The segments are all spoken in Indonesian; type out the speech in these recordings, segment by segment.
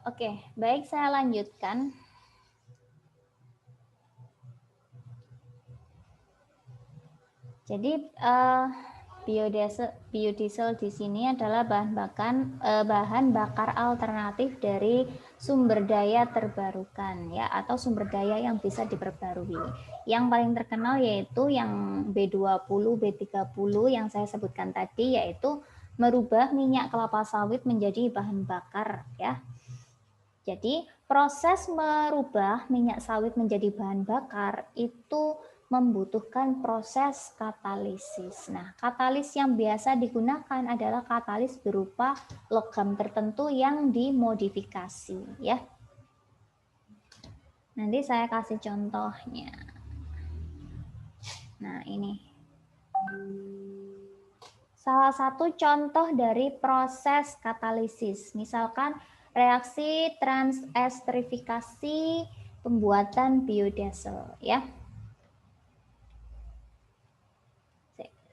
Oke, baik, saya lanjutkan. Jadi biodiesel di sini adalah bahan bakar alternatif dari sumber daya terbarukan ya, atau sumber daya yang bisa diperbarui. Yang paling terkenal yaitu yang B20, B30 yang saya sebutkan tadi, yaitu merubah minyak kelapa sawit menjadi bahan bakar ya. Jadi proses merubah minyak sawit menjadi bahan bakar itu membutuhkan proses katalisis. Nah, katalis yang biasa digunakan adalah katalis berupa logam tertentu yang dimodifikasi ya. Nanti saya kasih contohnya. Nah, ini salah satu contoh dari proses katalisis. Misalkan reaksi transestrifikasi pembuatan biodiesel ya.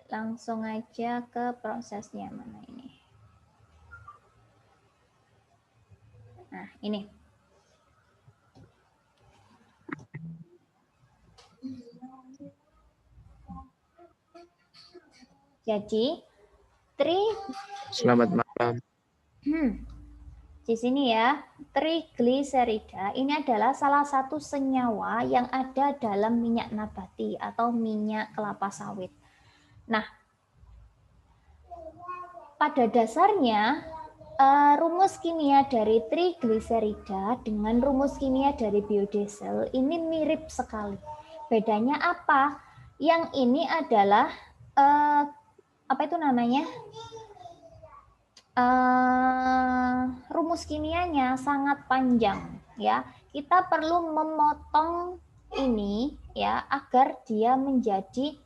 Langsung aja ke prosesnya, mana ini. Nah, ini. Jadi, Selamat malam. Di sini ya, trigliserida ini adalah salah satu senyawa yang ada dalam minyak nabati atau minyak kelapa sawit. Nah, pada dasarnya rumus kimia dari trigliserida dengan rumus kimia dari biodiesel ini mirip sekali. Bedanya apa? Yang ini adalah apa itu namanya? Rumus kimianya sangat panjang ya. Kita perlu memotong ini ya agar dia menjadi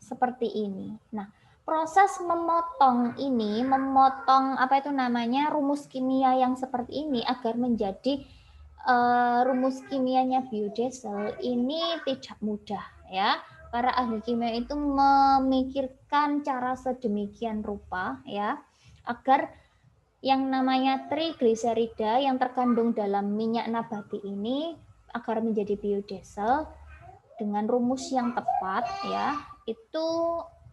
seperti ini. Nah, proses memotong ini, memotong apa itu namanya rumus kimia yang seperti ini agar menjadi rumus kimianya biodiesel ini tidak mudah ya. Para ahli kimia itu memikirkan cara sedemikian rupa ya agar yang namanya trigliserida yang terkandung dalam minyak nabati ini agar menjadi biodiesel dengan rumus yang tepat ya, itu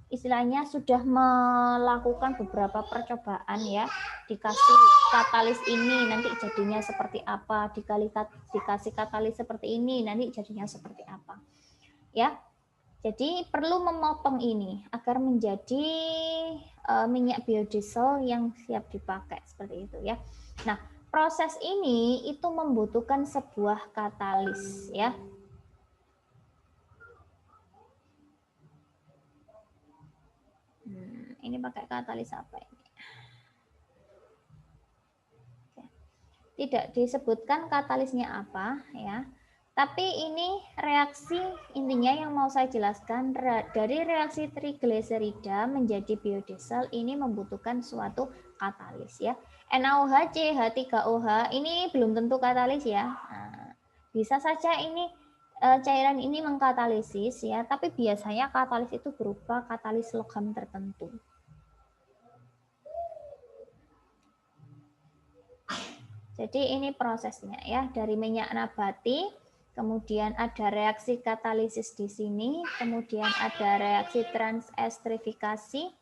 istilahnya sudah melakukan beberapa percobaan ya, dikasih katalis ini nanti jadinya seperti apa, dikasih katalis seperti ini nanti jadinya seperti apa ya. Jadi perlu memotong ini agar menjadi minyak biodiesel yang siap dipakai seperti itu ya. Nah, proses ini itu membutuhkan sebuah katalis ya. Ini pakai katalis apa ini? Tidak disebutkan katalisnya apa ya. Tapi ini reaksi intinya yang mau saya jelaskan dari reaksi trigliserida menjadi biodiesel ini membutuhkan suatu katalis ya. NaOH, CH3OH ini belum tentu katalis ya. Nah, bisa saja ini cairan ini mengkatalisis ya, tapi biasanya katalis itu berupa katalis logam tertentu. Jadi ini prosesnya ya, dari minyak nabati, kemudian ada reaksi katalisis di sini, kemudian ada reaksi transestrifikasi,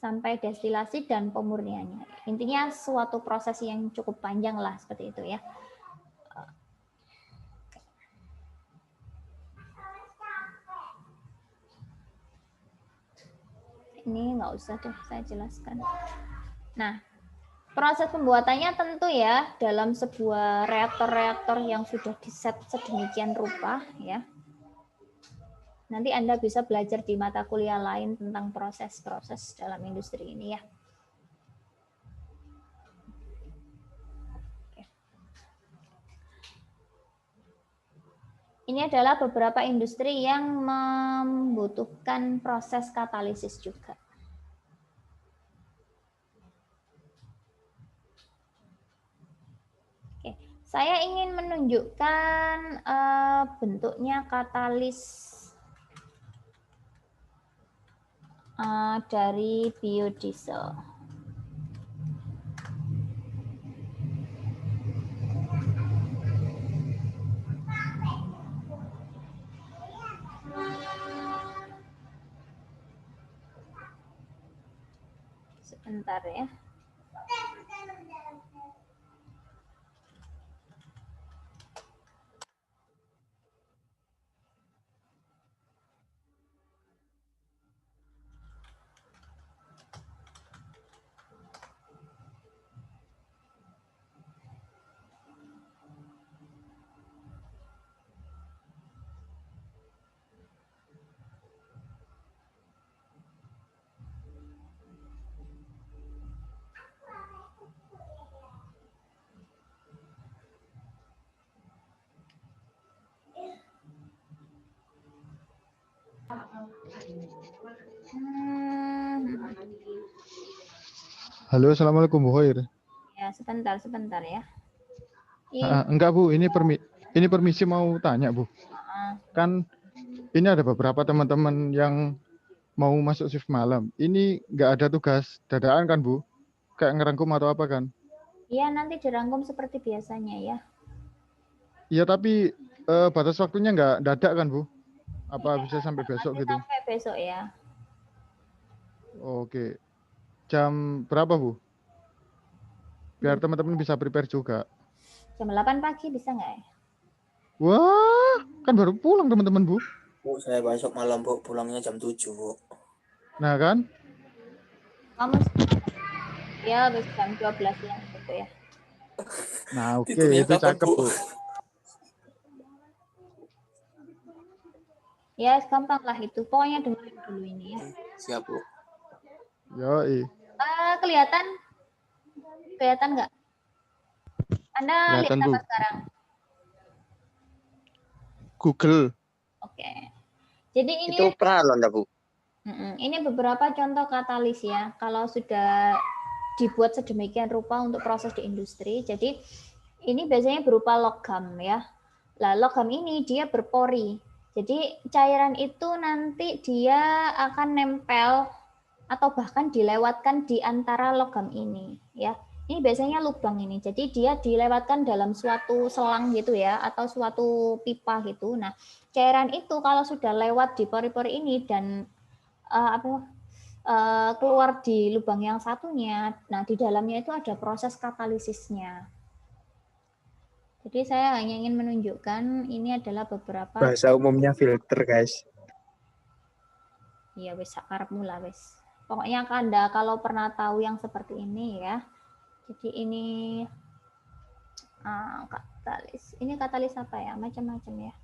sampai destilasi dan pemurniannya. Intinya suatu proses yang cukup panjang lah seperti itu ya. Ini nggak usah deh saya jelaskan. Nah, proses pembuatannya tentu ya dalam sebuah reaktor-reaktor yang sudah diset sedemikian rupa ya. Nanti Anda bisa belajar di mata kuliah lain tentang proses-proses dalam industri ini ya. Ini adalah beberapa industri yang membutuhkan proses katalisis juga. Oke, saya ingin menunjukkan bentuknya katalis dari biodiesel. Sebentar ya. Halo, assalamualaikum Bu Khair. Ya, sebentar ya. Enggak Bu, ini permisi mau tanya Bu. Kan ini ada beberapa teman-teman yang mau masuk shift malam. Ini nggak ada tugas dadakan kan Bu? Kayak ngerangkum atau apa kan? Iya, nanti dirangkum seperti biasanya ya. Iya, tapi batas waktunya nggak dadak kan Bu? Apa bisa sampai besok Masih gitu? sampai besok ya. Oke. Jam berapa Bu? Biar teman-teman bisa prepare juga. Jam 8 pagi bisa nggak ya? Wah, kan baru pulang teman-teman Bu. Bu, saya besok malam Bu, pulangnya jam 7 Bu. Nah kan? Kamu ya habis jam 12 siang gitu ya. Nah oke, Tidurnya itu kapan cakep Bu. Ya, gampang lah itu. Pokoknya dengerin dulu ini ya. Siap Bu. Yoi. Kelihatan nggak? Anda lihat Kelihatan, apa Bu. sekarang? Google. Oke. Jadi ini Itu pralon dah Bu. Ini beberapa contoh katalis ya. Kalau sudah dibuat sedemikian rupa untuk proses di industri. Jadi ini biasanya berupa logam ya. Lah logam ini dia berpori. Jadi cairan itu nanti dia akan nempel atau bahkan dilewatkan di antara logam ini ya. Ini biasanya lubang ini. Jadi dia dilewatkan dalam suatu selang gitu ya atau suatu pipa gitu. Nah, cairan itu kalau sudah lewat di pori-pori ini dan keluar di lubang yang satunya, nah di dalamnya itu ada proses katalisisnya. Jadi saya hanya ingin menunjukkan ini adalah beberapa Bahasa umumnya filter guys. ya wis sakarep mula wis. Pokoknya Anda kalau pernah tahu yang seperti ini ya. Jadi ini katalis. Ini katalis apa ya? Macam-macam ya.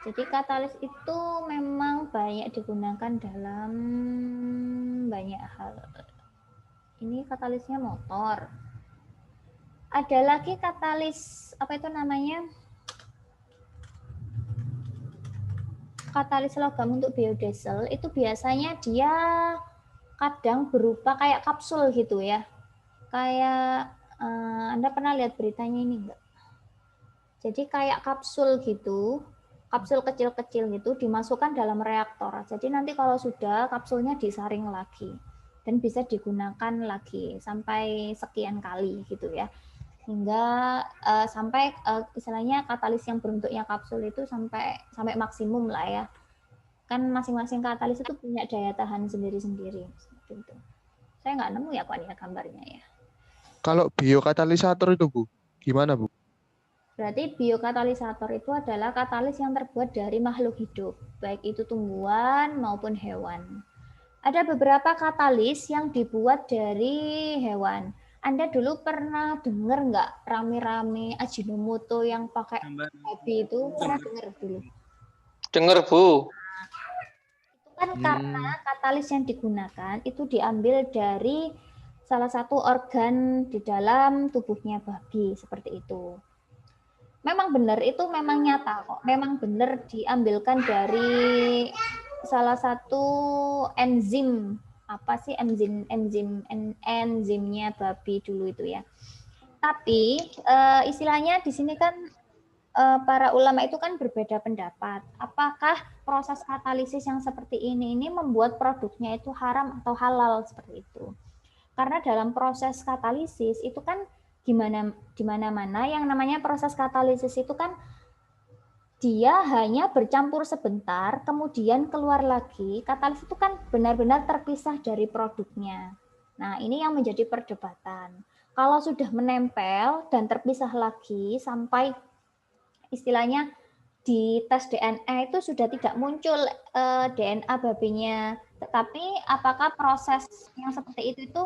Jadi katalis itu memang banyak digunakan dalam banyak hal. Ini katalisnya motor. Ada lagi katalis, apa itu namanya? Katalis logam untuk biodiesel itu biasanya dia kadang berupa kayak kapsul gitu ya. Kayak Anda pernah lihat beritanya ini enggak? Jadi kayak kapsul gitu, kapsul kecil-kecil gitu dimasukkan dalam reaktor. Jadi nanti kalau sudah kapsulnya disaring lagi dan bisa digunakan lagi sampai sekian kali gitu ya. Hingga sampai istilahnya katalis yang berbentuknya kapsul itu sampai maksimum lah ya. Kan masing-masing katalis itu punya daya tahan sendiri-sendiri. Gitu. Saya nggak nemu ya kok ini gambarnya ya. Kalau biokatalisator itu Bu, gimana Bu? Berarti biokatalisator itu adalah katalis yang terbuat dari makhluk hidup, baik itu tumbuhan maupun hewan. Ada beberapa katalis yang dibuat dari hewan. Anda dulu pernah dengar nggak rame-rame Ajinomoto yang pakai babi itu? Pernah dengar dulu? Dengar Bu. Itu kan karena katalis yang digunakan itu diambil dari salah satu organ di dalam tubuhnya babi, seperti itu. Memang benar, itu memang nyata kok. Memang benar diambilkan dari salah satu enzim. Apa sih enzimnya babi dulu itu ya. Tapi istilahnya di sini kan para ulama itu kan berbeda pendapat. Apakah proses katalisis yang seperti ini membuat produknya itu haram atau halal seperti itu? Karena dalam proses katalisis itu kan di mana-mana yang namanya proses katalisis itu kan dia hanya bercampur sebentar, kemudian keluar lagi. Katalis itu kan benar-benar terpisah dari produknya. Nah, ini yang menjadi perdebatan. Kalau sudah menempel dan terpisah lagi sampai istilahnya di tes DNA itu sudah tidak muncul DNA babinya, tetapi apakah proses yang seperti itu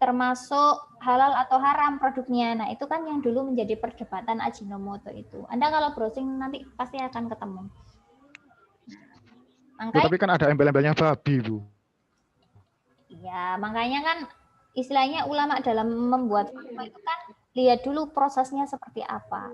termasuk halal atau haram produknya. Nah, itu kan yang dulu menjadi perdebatan Ajinomoto itu. Anda kalau browsing nanti pasti akan ketemu. Bu, tapi kan ada embel-embelnya babi, Bu. Ya, makanya kan istilahnya ulama dalam membuat fatwa itu kan lihat dulu prosesnya seperti apa.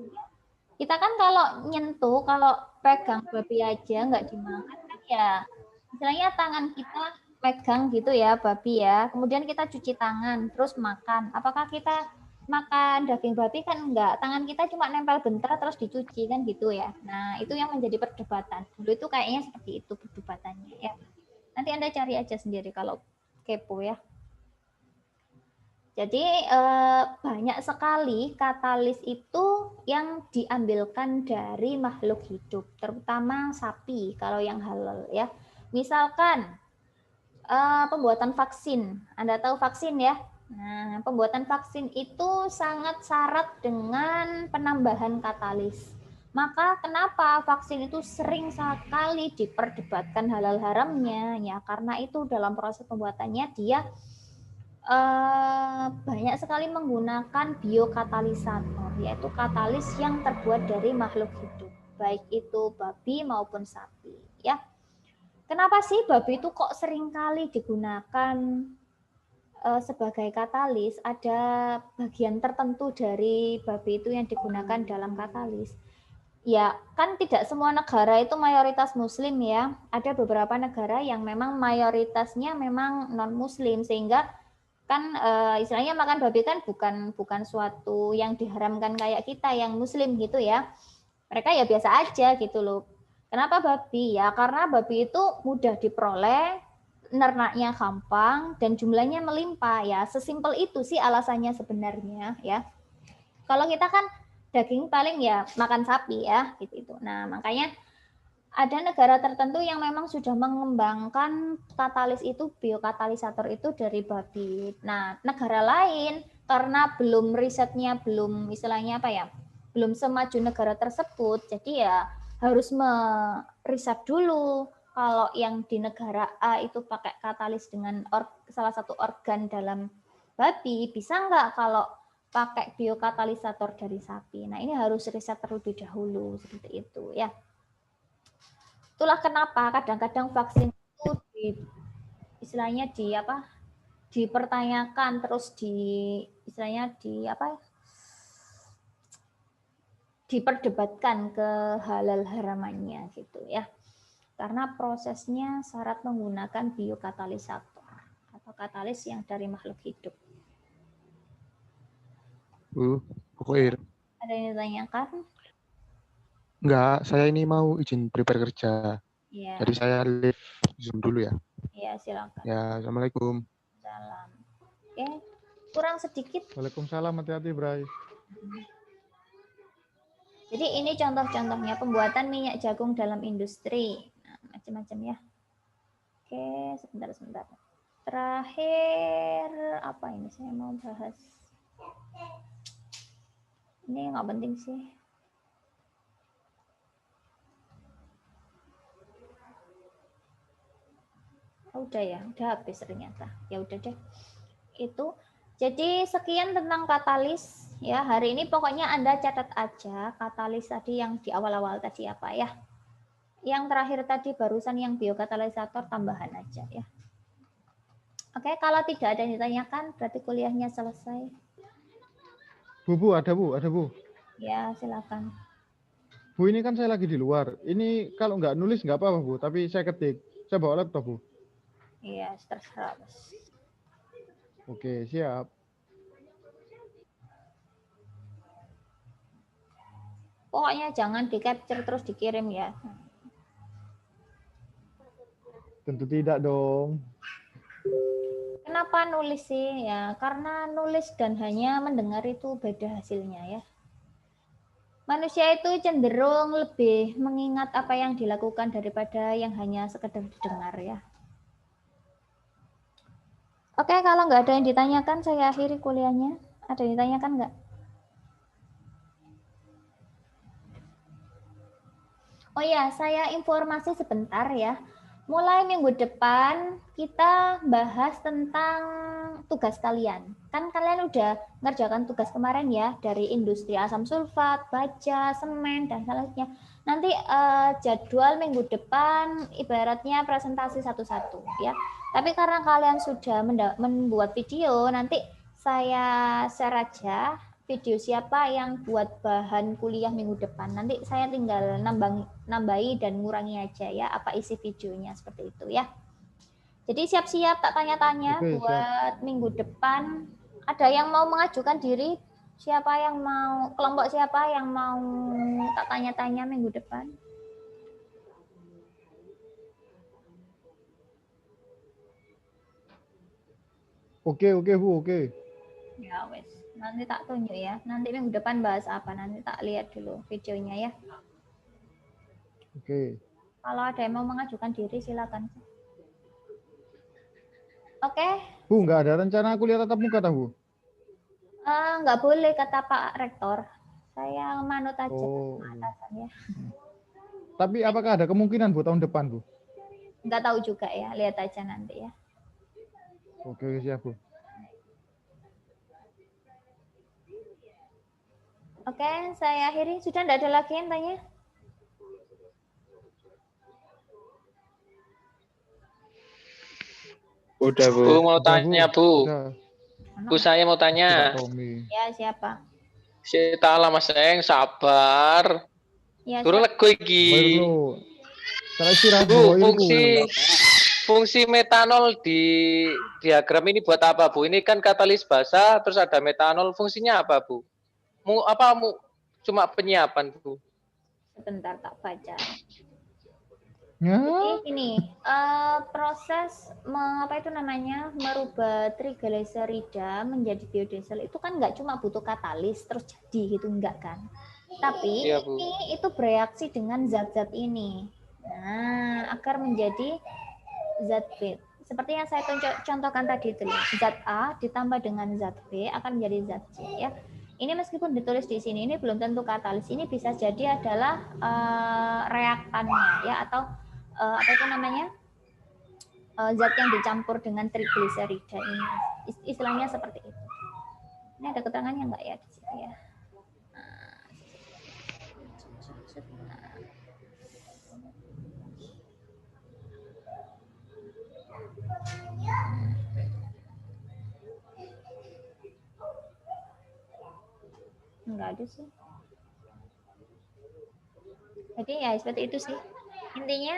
Kita kan kalau nyentuh, kalau pegang babi aja nggak dimakan kan ya istilahnya tangan kita pegang gitu ya babi ya, kemudian kita cuci tangan terus makan. Apakah kita makan daging babi? Kan enggak, tangan kita cuma nempel bentar terus dicuci kan gitu ya. Nah, itu yang menjadi perdebatan. Dulu itu kayaknya seperti itu perdebatannya ya. Nanti Anda cari aja sendiri kalau kepo ya. Jadi banyak sekali katalis itu yang diambilkan dari makhluk hidup, terutama sapi kalau yang halal ya. Misalkan pembuatan vaksin, Anda tahu vaksin ya? Nah, pembuatan vaksin itu sangat syarat dengan penambahan katalis. Maka kenapa vaksin itu sering sekali diperdebatkan halal haramnya? Ya karena itu dalam proses pembuatannya dia banyak sekali menggunakan biokatalisator, yaitu katalis yang terbuat dari makhluk hidup, baik itu babi maupun sapi. Ya, kenapa sih babi itu kok sering kali digunakan sebagai katalis? Ada bagian tertentu dari babi itu yang digunakan dalam katalis. Ya, kan tidak semua negara itu mayoritas muslim ya. Ada beberapa negara yang memang mayoritasnya memang non-muslim, sehingga kan istilahnya makan babi kan bukan suatu yang diharamkan kayak kita yang muslim gitu ya. Mereka ya biasa aja gitu loh. Kenapa babi? Ya karena babi itu mudah diperoleh, ternaknya gampang dan jumlahnya melimpah ya. Sesimpel itu sih alasannya sebenarnya ya. Kalau kita kan daging paling ya makan sapi ya gitu. Nah, makanya ada negara tertentu yang memang sudah mengembangkan katalis itu, biokatalisator itu dari babi. Nah, negara lain karena belum risetnya belum istilahnya apa ya, belum semaju negara tersebut, jadi ya harus meriset dulu. Kalau yang di negara A itu pakai katalis dengan salah satu organ dalam babi, bisa nggak kalau pakai biokatalisator dari sapi? Nah, ini harus riset terlebih dahulu seperti itu ya. Itulah kenapa kadang-kadang vaksin itu istilahnya dipertanyakan terus diperdebatkan ke halal haramannya gitu ya. Karena prosesnya syarat menggunakan biokatalisator atau katalis yang dari makhluk hidup. Pokoknya ada yang ditanyakan? Enggak, saya ini mau izin prepare kerja. Ya. Jadi saya live Zoom dulu ya. Ya, silakan. Ya, Assalamualaikum. Salam. Oke, kurang sedikit. Waalaikumsalam, hati-hati, Bray. Jadi ini contoh-contohnya pembuatan minyak jagung dalam industri. Nah, macam-macam ya. Oke, sebentar. Terakhir, apa ini saya mau bahas? Ini nggak penting sih. Udah ya, udah habis ternyata. Ya udah deh. Itu. Jadi sekian tentang katalis ya. Hari ini pokoknya Anda catat aja katalis tadi yang di awal-awal tadi apa ya. Yang terakhir tadi barusan yang biokatalisator tambahan aja ya. Oke, kalau tidak ada yang ditanyakan berarti kuliahnya selesai. Bu, ada Bu. Ya, silakan. Bu, ini kan saya lagi di luar. Ini kalau nggak nulis nggak apa-apa, Bu. Tapi saya ketik. Saya bawa laptop, Bu. Iya, terserah. Oke, siap. Pokoknya jangan di-capture terus dikirim ya. Tentu tidak dong. Kenapa nulis sih? Ya, karena nulis dan hanya mendengar itu beda hasilnya ya. Manusia itu cenderung lebih mengingat apa yang dilakukan daripada yang hanya sekedar didengar ya. Oke, kalau nggak ada yang ditanyakan, saya akhiri kuliahnya. Ada yang ditanyakan nggak? Oh ya, saya informasi sebentar ya. Mulai minggu depan kita bahas tentang tugas kalian. Kan kalian udah ngerjakan tugas kemarin ya dari industri asam sulfat, baja, semen, dan selanjutnya. Nanti jadwal minggu depan ibaratnya presentasi satu-satu ya. Tapi karena kalian sudah membuat video, nanti saya share aja video siapa yang buat bahan kuliah minggu depan. Nanti saya tinggal nambahi dan ngurangi aja ya apa isi videonya seperti itu ya. Jadi siap-siap tak tanya-tanya buat minggu depan. Ada yang mau mengajukan diri? Siapa yang mau, kelompok siapa yang mau tak tanya-tanya minggu depan? Oke Bu, oke. Ya wes, nanti tak tunjuk ya. Nanti minggu depan bahas apa? Nanti tak lihat dulu videonya ya. Oke. Kalau ada yang mau mengajukan diri silakan. Oke. Bu, nggak ada rencana kuliah tatap muka tahu? Nggak boleh kata Pak Rektor. Saya manut aja Oh. atasan ya. Tapi apakah ada kemungkinan Bu tahun depan Bu? Nggak tahu juga ya, lihat aja nanti ya. Oke, siap Bu. Oke, saya akhiri. Sudah nggak ada lagi yang tanya? Udah Bu. Bu mau tanya Bu. Udah. Bu saya mau tanya. Ya siapa? Si Ta'ala Mas Eng sabar. Ya, Turun lego iki. Bu, fungsi metanol di diagram ini buat apa Bu? Ini kan katalis basa, terus ada metanol. Fungsinya apa Bu? Cuma penyiapan Bu? Sebentar tak baca. Ya. Jadi ini proses merubah triglycerida menjadi biodiesel itu kan nggak cuma butuh katalis terus jadi gitu, enggak kan? Tapi ya, ini itu bereaksi dengan zat-zat ini. Nah, agar menjadi zat B. Seperti yang saya contohkan tadi itu, zat A ditambah dengan zat B akan menjadi zat C ya. Ini meskipun ditulis di sini ini belum tentu katalis, ini bisa jadi adalah reaktannya ya, atau apa itu namanya, zat yang dicampur dengan trigliserida ini, istilahnya seperti itu. Ini ada keterangannya enggak ya di sini ya? Enggak ada sih. Jadi ya seperti itu sih. Intinya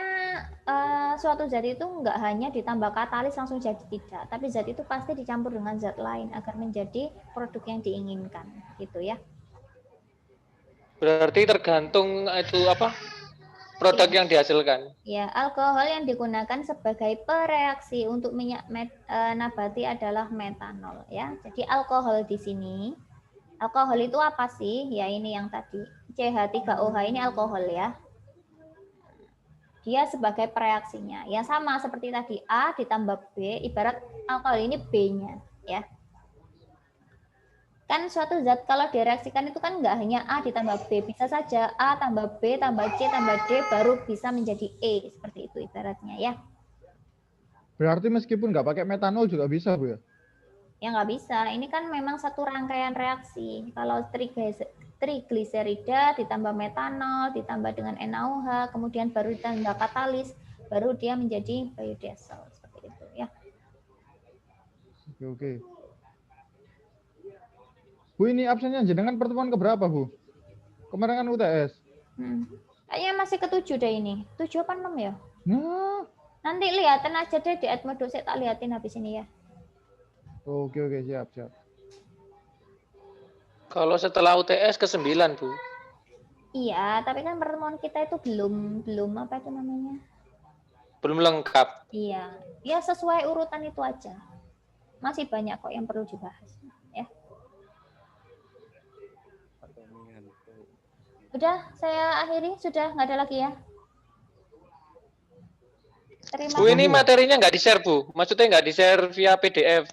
suatu zat itu enggak hanya ditambah katalis langsung jadi tidak, tapi zat itu pasti dicampur dengan zat lain agar menjadi produk yang diinginkan, gitu ya. Berarti tergantung itu apa? Produk yang dihasilkan. Ya, alkohol yang digunakan sebagai pereaksi untuk minyak nabati adalah metanol ya. Jadi alkohol di sini, alkohol itu apa sih? Ya ini yang tadi CH3OH ini alkohol ya. Dia sebagai pereaksinya. Ya sama seperti tadi A ditambah B, ibarat alkohol ini B-nya ya. Kan suatu zat kalau direaksikan itu kan nggak hanya A ditambah B, bisa saja A tambah B tambah C tambah D baru bisa menjadi E, seperti itu ibaratnya ya. Berarti meskipun nggak pakai metanol juga bisa Bu ya? Ya nggak bisa, ini kan memang satu rangkaian reaksi. Kalau trigliserida ditambah metanol, ditambah dengan NaOH, kemudian baru ditambah katalis, baru dia menjadi biodiesel, seperti itu ya. Oke. Bu, ini absennya jenengan pertemuan keberapa Bu? Kemarin kan UTS. Kayaknya masih ke-7 deh ini. 7 apa 6 ya? Nah. Nanti lihatin aja deh di Edmodo, saya tak liatin habis ini ya. Oke, siap. Kalau setelah UTS ke-9 Bu. Iya, tapi kan pertemuan kita itu belum apa itu namanya? Belum lengkap. Iya, ya sesuai urutan itu aja. Masih banyak kok yang perlu dibahas ya. Udah, saya akhiri. Sudah, nggak ada lagi ya. Terima Bu, ini kasih. materinya nggak di-share, Bu. Maksudnya nggak di-share via PDF.